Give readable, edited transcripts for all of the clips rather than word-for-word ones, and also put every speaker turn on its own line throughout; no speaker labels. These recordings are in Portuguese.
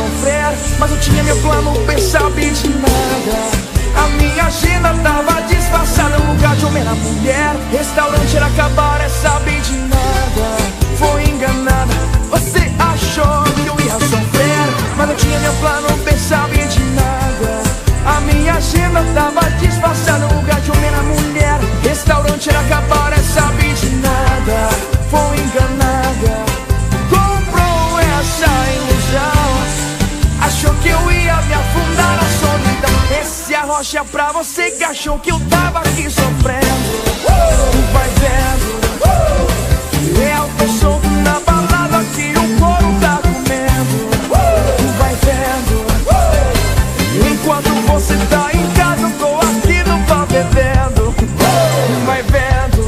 sofrer, mas eu tinha meu plano, pensava de nada. A minha agenda tava disfarçada, no lugar de homem era mulher. Restaurante era acabar, sabe de nada. Foi enganada, você achou que eu ia sofrer, mas eu tinha meu plano, pensava de nada. A minha agenda tava disfarçada, no lugar de homem era mulher. Restaurante era acabar, sabe de nada. Foi enganada, comprou essa ilusão, achou que eu ia me afundar na solidão. Esse é a rocha pra você que achou que eu tava aqui sofrendo. Vai vendo, eu tô solto na balada que o couro tá comendo. Vai vendo, enquanto você tá em casa eu tô aqui no bar bebendo. Vai vendo,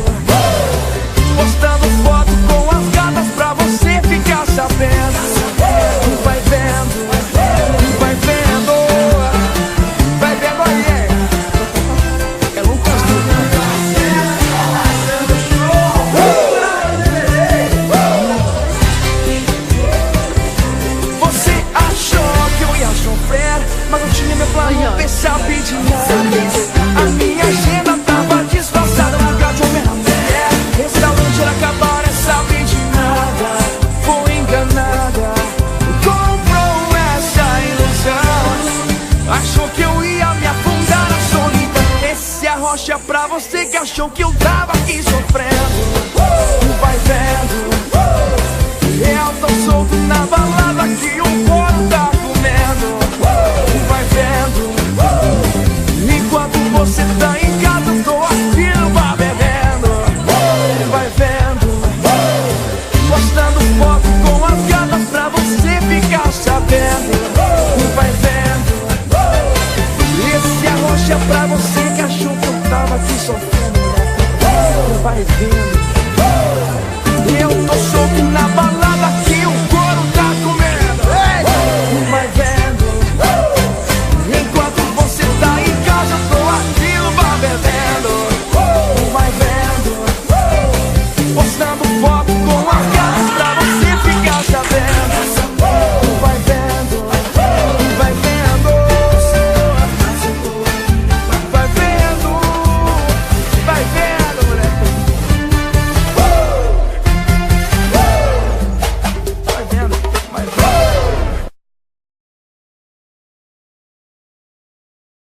postando foto com as gatas pra você ficar sabendo. Vai vendo, vai vendo, vai vendo aí. Eu não gosto. Você achou que eu ia sofrer, mas eu tinha meu plano, pensava de nada. A minha agenda tava disfarçada, no lugar de homem era mulher. Restaurante era acabar, sabe de nada. Foi enganada, comprou essa ilusão, achou que eu ia me afundar na solidão. Esse é a rocha pra você que achou que eu tava aqui sofrendo. Vai vendo, eu tô solto na balada que o couro tá comendo. Vai vendo, enquanto você tá em casa eu tô aqui no bar bebendo. Vai vendo, postando foto com as gatas pra você ficar sabendo. Vai vendo, esse é a rocha pra você que achou que eu tava aqui sofrendo. Vai vendo.